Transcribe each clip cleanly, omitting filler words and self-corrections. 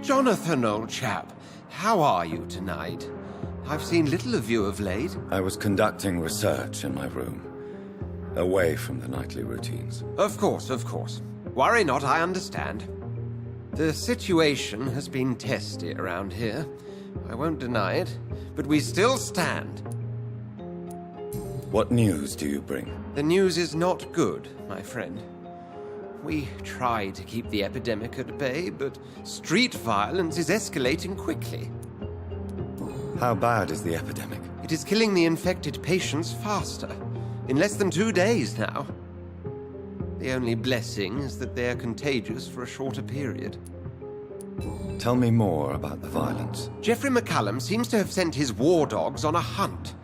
Jonathan, old chap, how are you tonight? I've seen little of you of late. I was conducting research in my room, away from the nightly routines. Of course. Worry not, I understand. The situation has been testy around here. I won't deny it, but we still stand. What news do you bring? The news is not good, my friend. We try to keep the epidemic at bay, but street violence is escalating quickly. How bad is the epidemic? It is killing the infected patients faster, in less than 2 days now. The only blessing is that they are contagious for a shorter period. Tell me more about the violence. Jeffrey McCallum seems to have sent his war dogs on a hunt.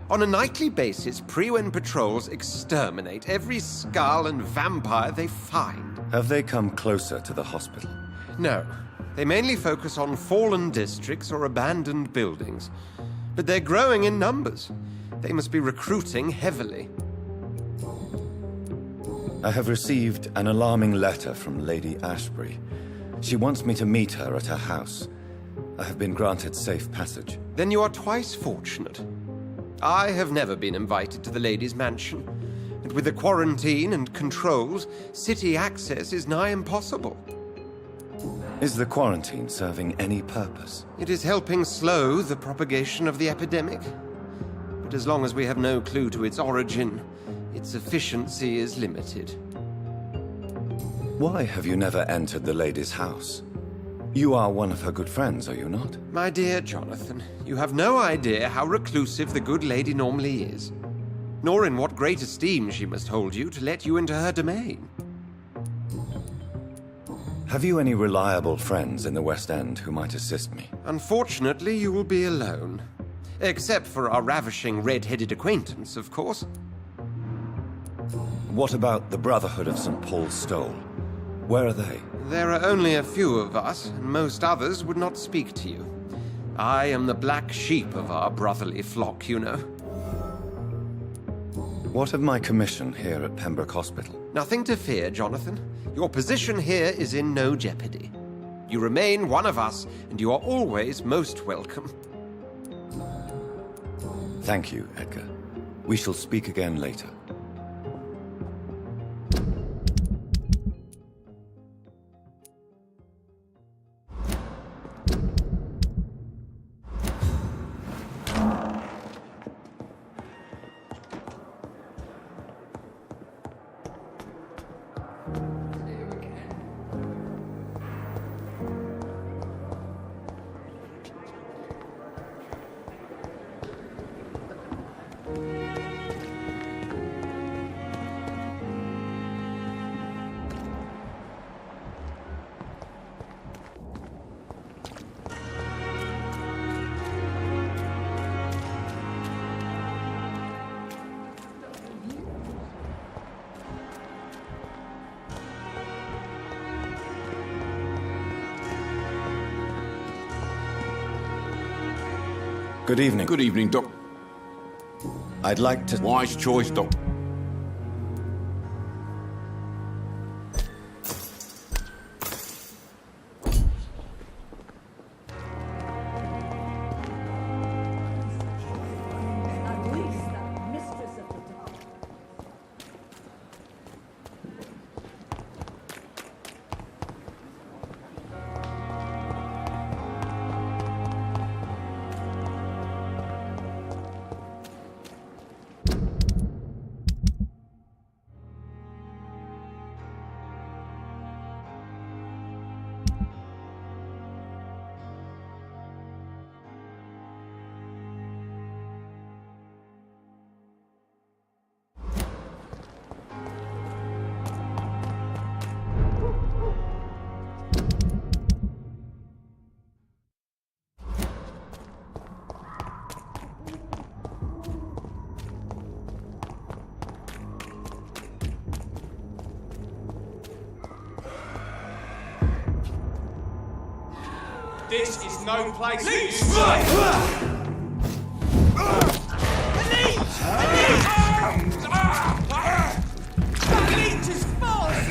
On a nightly basis, Pre-Wen patrols exterminate every skull and vampire they find. Have they come closer to the hospital? No. They mainly focus on fallen districts or abandoned buildings. But they're growing in numbers. They must be recruiting heavily. I have received an alarming letter from Lady Ashbury. She wants me to meet her at her house. I have been granted safe passage. Then you are twice fortunate. I have never been invited to the lady's mansion, and with the quarantine and controls, city access is nigh impossible. Is the quarantine serving any purpose? It is helping slow the propagation of the epidemic. But as long as we have no clue to its origin, its efficiency is limited. Why have you never entered the lady's house? You are one of her good friends, are you not? My dear Jonathan, you have no idea how reclusive the good lady normally is, nor in what great esteem she must hold you to let you into her domain. Have you any reliable friends in the West End who might assist me? Unfortunately, you will be alone. Except for our ravishing red-headed acquaintance, of course. What about the Brotherhood of St. Paul's Stole? Where are they? There are only a few of us, and most others would not speak to you. I am the black sheep of our brotherly flock, you know. What of my commission here at Pembroke Hospital? Nothing to fear, Jonathan. Your position here is in no jeopardy. You remain one of us, and you are always most welcome. Thank you, Edgar. We shall speak again later. Good evening. Good evening, Doc. I'd like to... Wise choice, Doc. This is no place for you. Leech is false!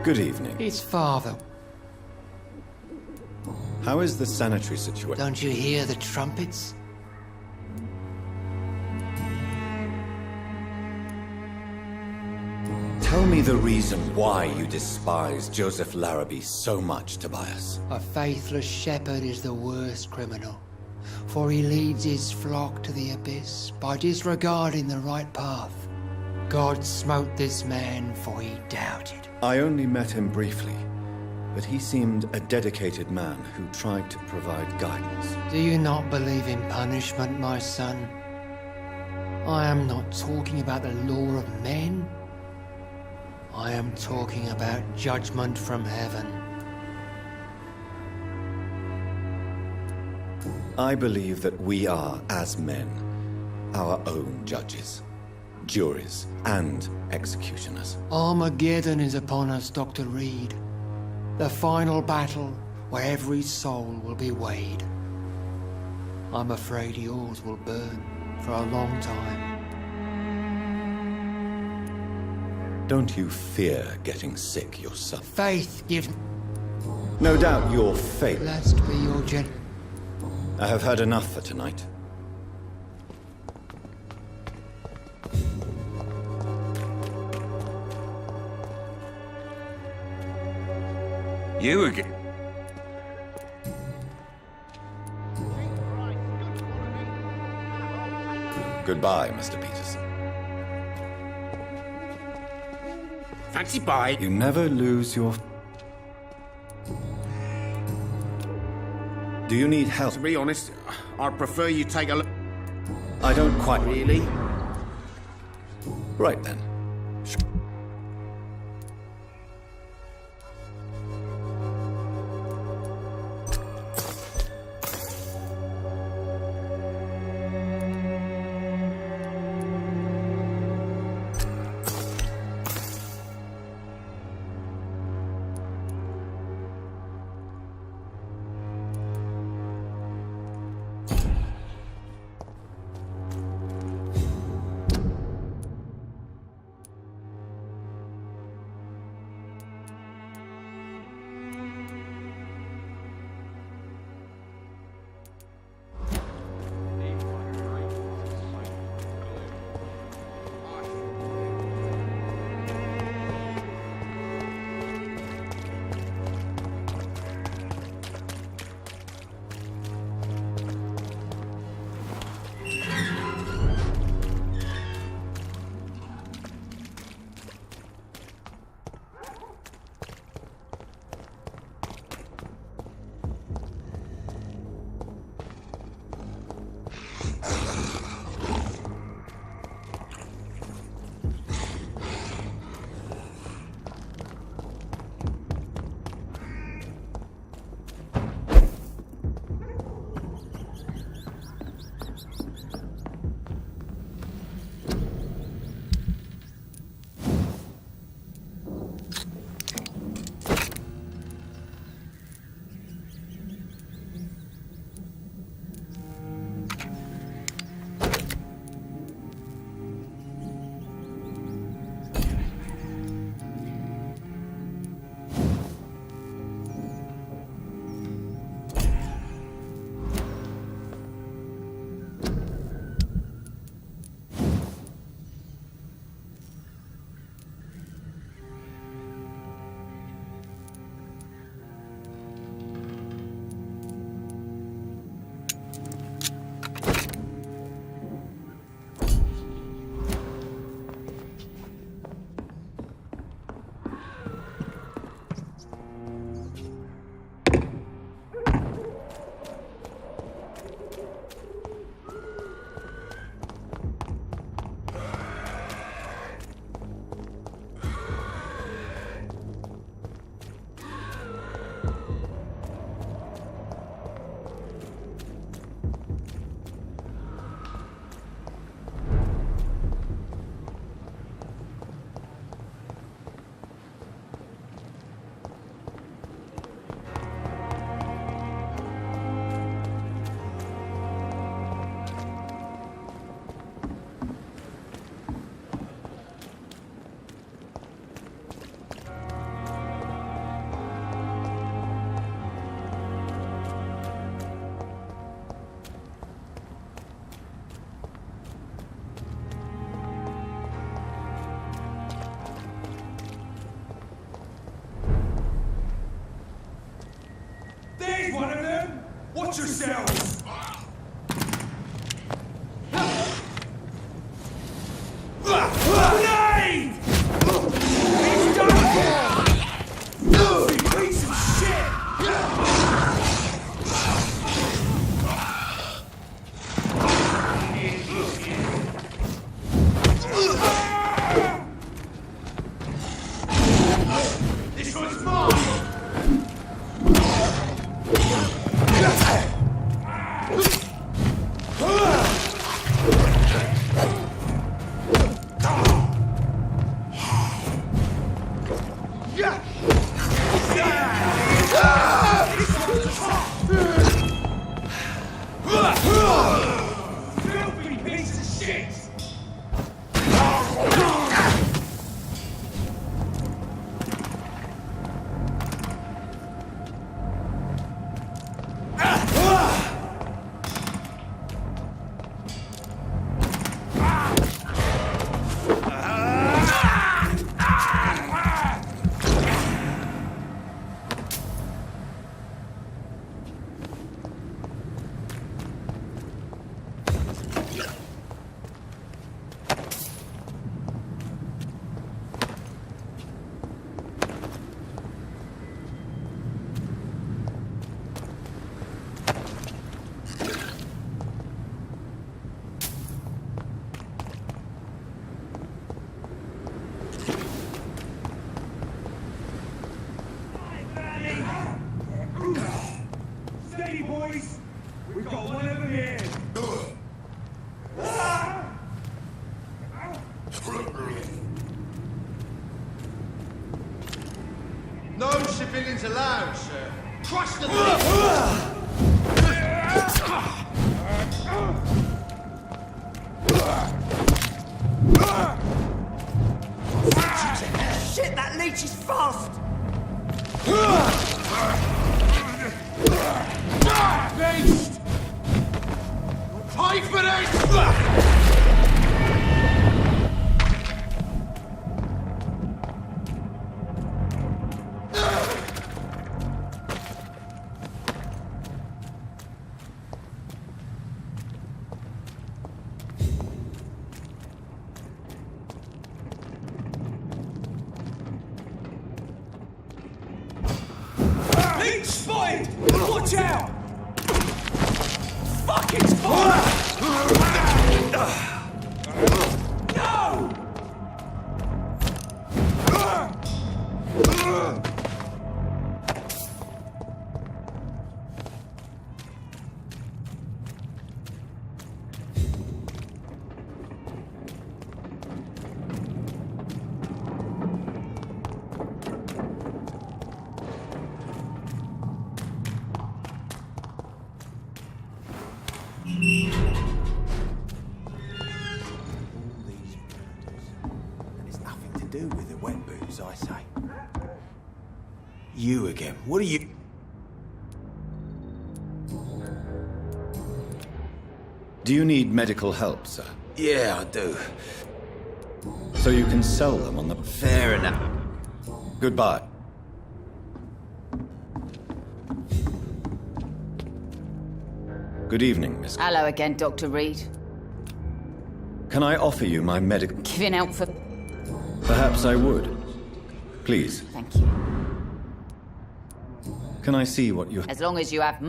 Good evening. It's father. How is the sanitary situation? Don't you hear the trumpets? Tell me the reason why you despise Joseph Larrabee so much, Tobias. A faithless shepherd is the worst criminal, for he leads his flock to the abyss by disregarding the right path. God smote this man, for he doubted. I only met him briefly, but he seemed a dedicated man who tried to provide guidance. Do you not believe in punishment, my son? I am not talking about the law of men. I am talking about judgment from heaven. I believe that we are, as men, our own judges, juries, and executioners. Armageddon is upon us, Dr. Reed. The final battle where every soul will be weighed. I'm afraid yours will burn for a long time. Don't you fear getting sick yourself? Faith gives... No doubt your faith. Blessed be your gen... I have had enough for tonight. You again? Goodbye, Mr. Peterson. Fancy bye. You never lose your... Do you need help? To be honest, I'd prefer you take a look. I don't quite... Really? Right then. Watch yourselves! Grenade! He's done for! You piece of shit! This one's mine! Filthy piece of shit! Steady, boys! We've got one over here! No civilians allowed, sir. Trust the leader! Shit, that leech is fast! Beast! Pay for this! Leech spotted! Watch out! Fuck, it's fire! No! It's nothing to do with the wet booze, I say. You again. What are you... Do you need medical help, sir? Yeah, I do. So you can sell them on the... Fair enough. Goodbye. Good evening, Miss. Hello again, Dr. Reed. Can I offer you my medical... Giving out for... Perhaps I would. Please, Thank you. can I see what you... As long as you have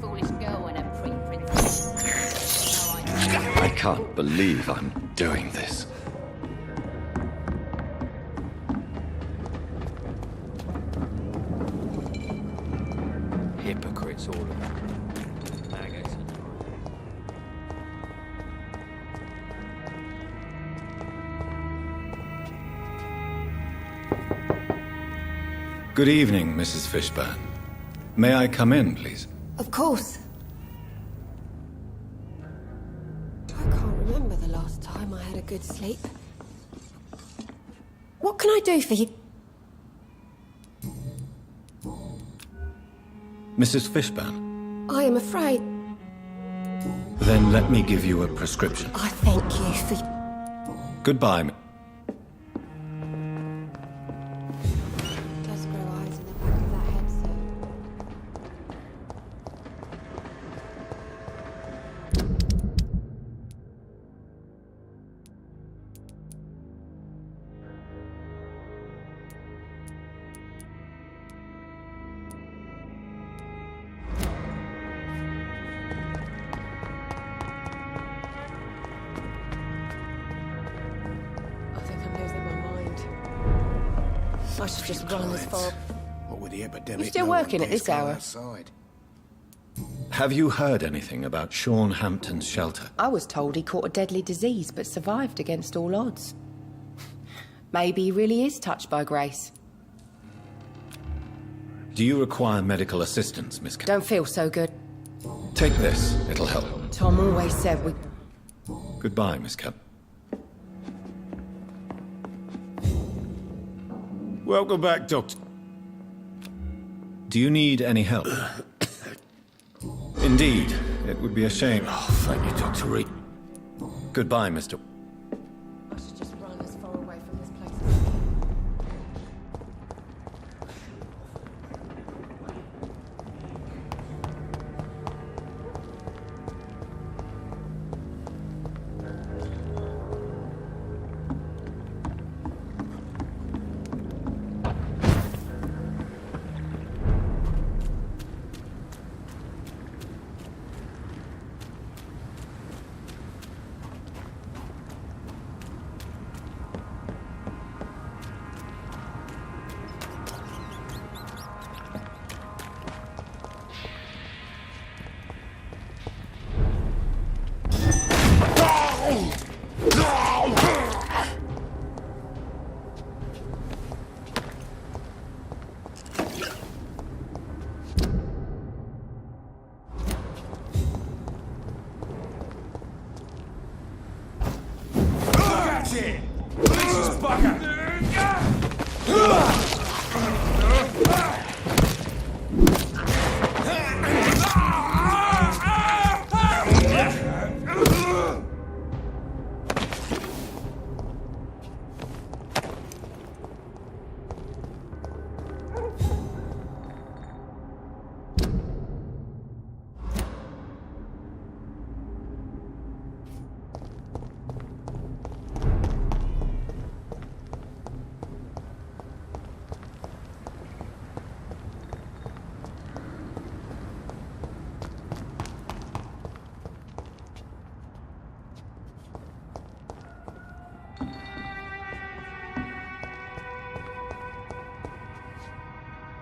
foolish girl and a pre-princess. I can't believe I'm doing this. Hypocrites, all of them. Maggots and all. Good evening, Mrs. Fishburne. May I come in, please? Of course. I can't remember the last time I had a good sleep. What can I do for you? Mrs. Fishburne? I am afraid. Then let me give you a prescription. I thank you for... Goodbye. Does grow eyes in the back of that head, sir. I should just run as far. What with the epidemic? You still working at this hour? Outside. Have you heard anything about Sean Hampton's shelter? I was told he caught a deadly disease but survived against all odds. Maybe he really is touched by grace. Do you require medical assistance, Miss Don't feel so good. Take this. It'll help. Tom always said we... Goodbye, Miss Cap. Welcome back, Doctor. Do you need any help? Indeed. It would be a shame. Oh, thank you, Dr. Reed. Goodbye, Mr. I should just run as far away from this place as I can.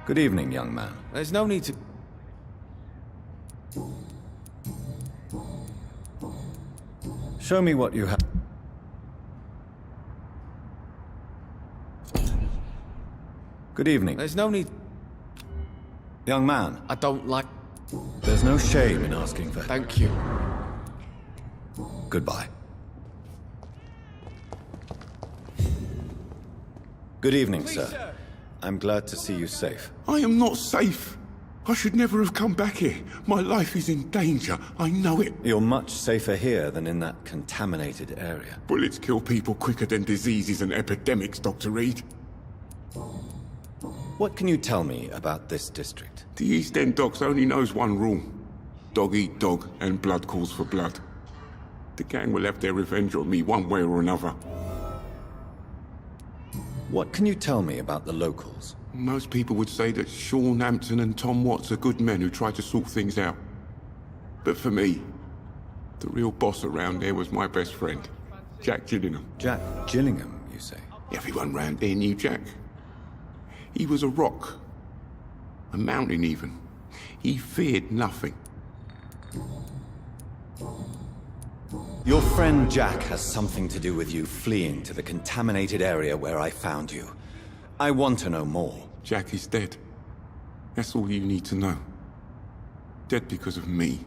Good evening, young man. There's no need to... Show me what you have. Good evening. There's no need... Young man, I don't like... there's no shame in asking for... Thank you. Goodbye. Good evening, sir. I'm glad to see you safe. I am not safe. I should never have come back here. My life is in danger. I know it. You're much safer here than in that contaminated area. Bullets kill people quicker than diseases and epidemics, Dr. Reed. What can you tell me about this district? The East End docks only knows one rule. Dog eat dog, and blood calls for blood. The gang will have their revenge on me one way or another. What can you tell me about the locals? Most people would say that Sean Hampton and Tom Watts are good men who try to sort things out. But for me, the real boss around there was my best friend, Jack Gillingham. Jack Gillingham, you say? Everyone round there knew Jack. He was a rock. A mountain, even. He feared nothing. Your friend Jack has something to do with you fleeing to the contaminated area where I found you. I want to know more. Jack is dead. That's all you need to know. Dead because of me.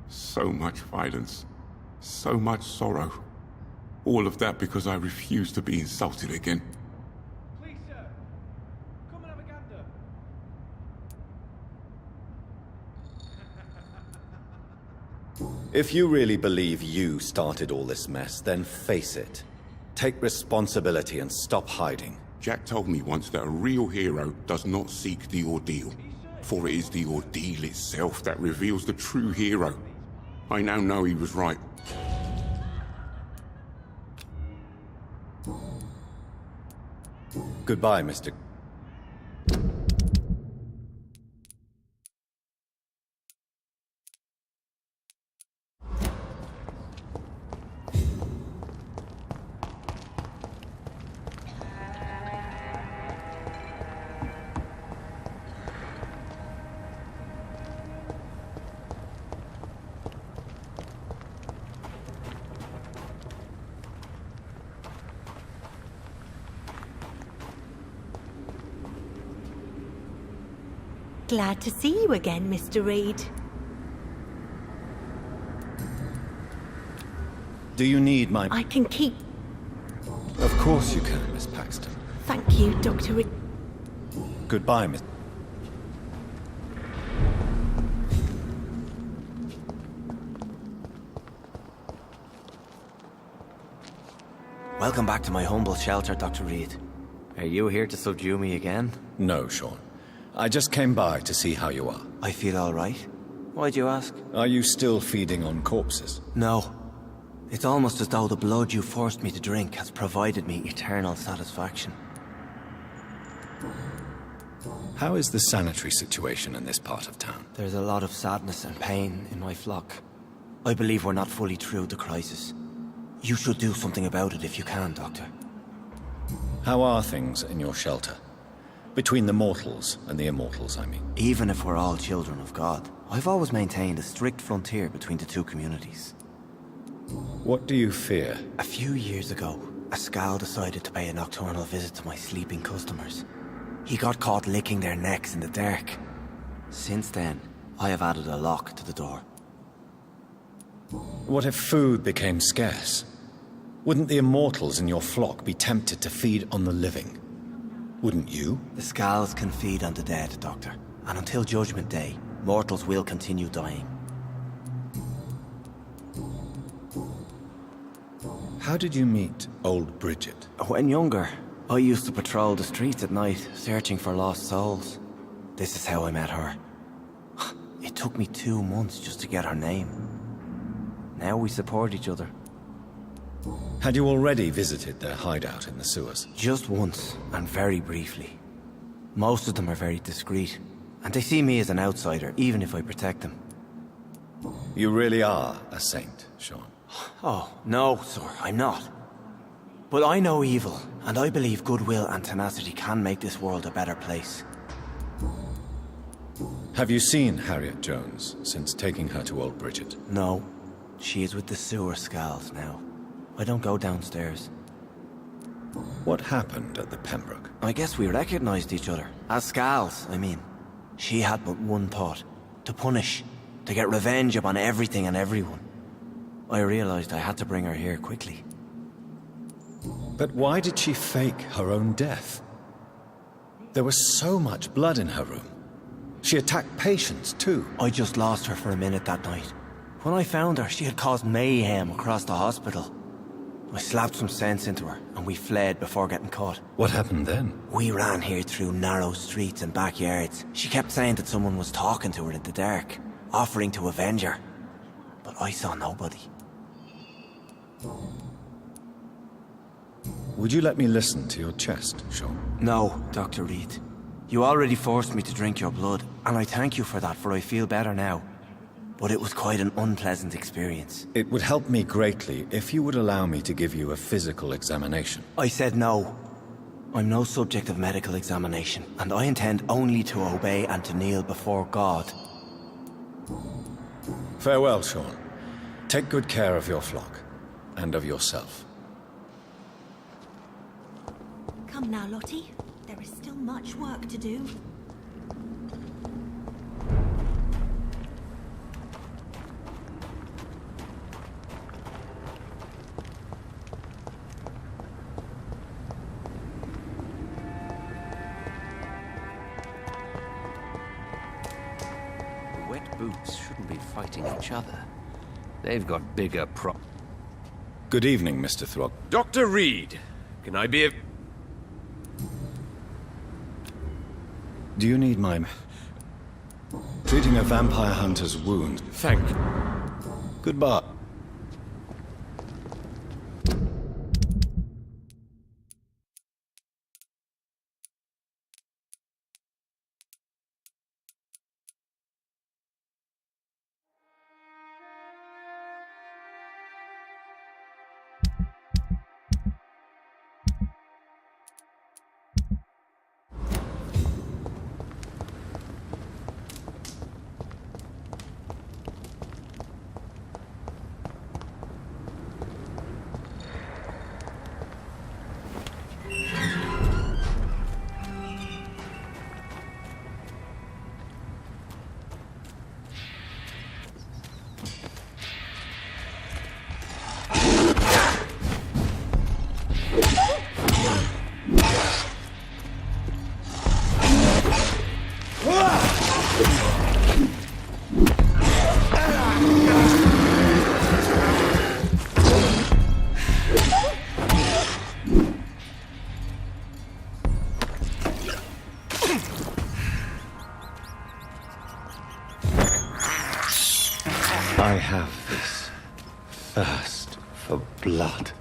So much violence. So much sorrow. All of that because I refuse to be insulted again. Please, sir. Come and have a gander. If you really believe you started all this mess, then face it. Take responsibility and stop hiding. Jack told me once that a real hero does not seek the ordeal, for it is the ordeal itself that reveals the true hero. I now know he was right. Goodbye, Mr. Glad to see you again, Mr. Reed. Do you need my... I can keep... Of course you can, Miss Paxton. Thank you, Dr. Reed. Goodbye, Miss... Welcome back to my humble shelter, Dr. Reed. Are you here to subdue me again? No, Sean. I just came by to see how you are. I feel all right. Why'd you ask? Are you still feeding on corpses? No. It's almost as though the blood you forced me to drink has provided me eternal satisfaction. How is the sanitary situation in this part of town? There's a lot of sadness and pain in my flock. I believe we're not fully through the crisis. You should do something about it if you can, Doctor. How are things in your shelter? Between the mortals and the immortals, I mean. Even if we're all children of God, I've always maintained a strict frontier between the two communities. What do you fear? A few years ago, a Skal decided to pay a nocturnal visit to my sleeping customers. He got caught licking their necks in the dark. Since then, I have added a lock to the door. What if food became scarce? Wouldn't the immortals in your flock be tempted to feed on the living? Wouldn't you? The Skals can feed on the dead, Doctor. And until Judgment Day, mortals will continue dying. How did you meet old Bridget? When younger, I used to patrol the streets at night, searching for lost souls. This is how I met her. It took me 2 months just to get her name. Now we support each other. Had you already visited their hideout in the sewers? Just once, and very briefly. Most of them are very discreet, and they see me as an outsider, even if I protect them. You really are a saint, Sean. Oh, no, sir, I'm not. But I know evil, and I believe goodwill and tenacity can make this world a better place. Have you seen Harriet Jones since taking her to old Bridget? No. She is with the sewer Skals now. I don't go downstairs. What happened at the Pembroke? I guess we recognized each other. As Skals, I mean. She had but one thought. To punish. To get revenge upon everything and everyone. I realized I had to bring her here quickly. But why did she fake her own death? There was so much blood in her room. She attacked patients, too. I just lost her for a minute that night. When I found her, she had caused mayhem across the hospital. I slapped some sense into her, and we fled before getting caught. What happened then? We ran here through narrow streets and backyards. She kept saying that someone was talking to her in the dark, offering to avenge her. But I saw nobody. Would you let me listen to your chest, Sean? No, Dr. Reed. You already forced me to drink your blood, and I thank you for that, for I feel better now. But it was quite an unpleasant experience. It would help me greatly if you would allow me to give you a physical examination. I said no. I'm no subject of medical examination, and I intend only to obey and to kneel before God. Farewell, Sean. Take good care of your flock, and of yourself. Come now, Lottie. There is still much work to do. The wet boots shouldn't be fighting each other. They've got bigger Good evening, Mr. Throg. Dr. Reed, can I be of... Do you need my... treating a vampire hunter's wound? Thank you. Goodbye. I have this thirst for blood.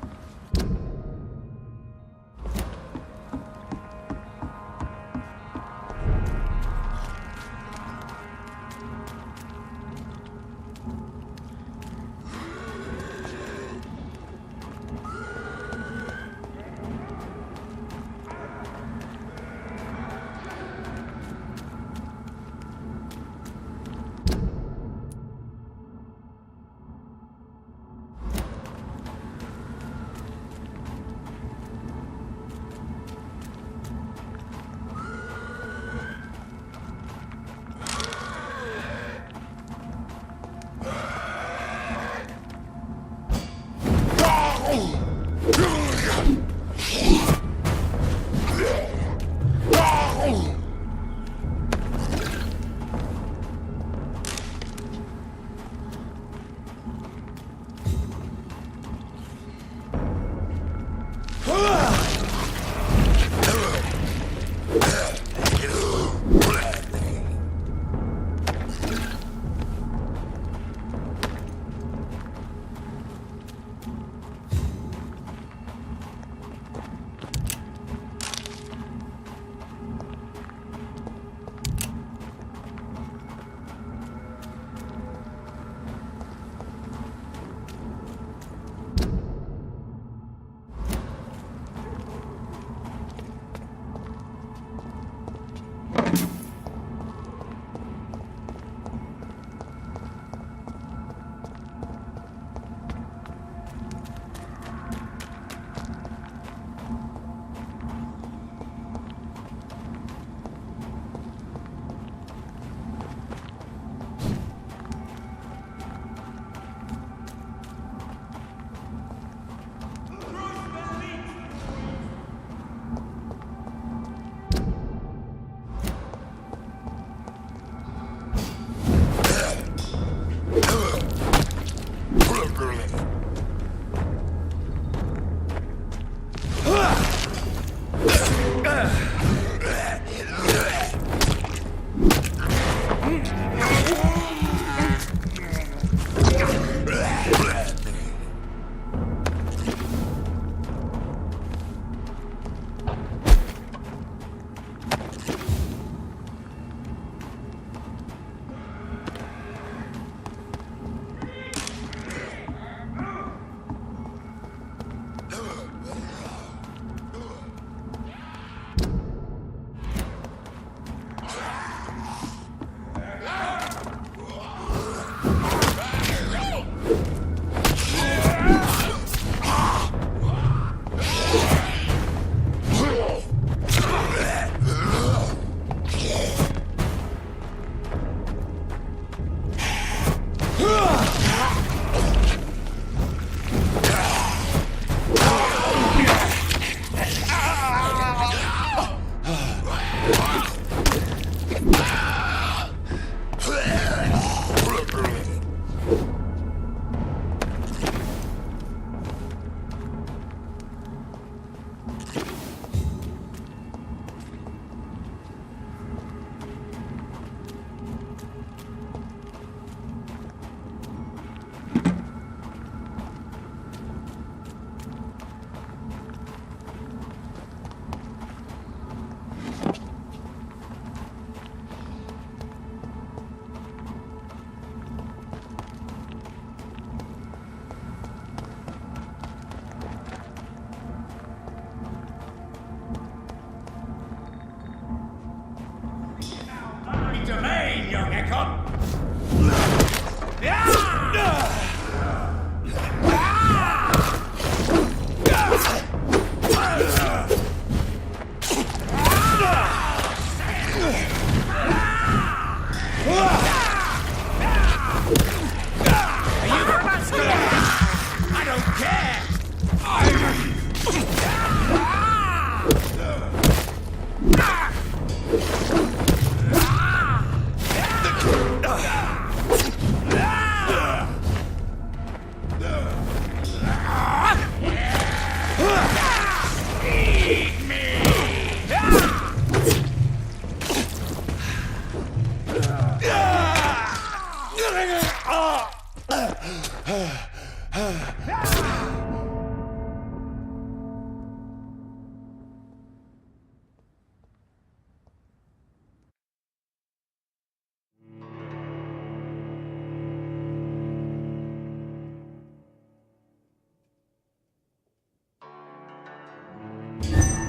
Vampyr.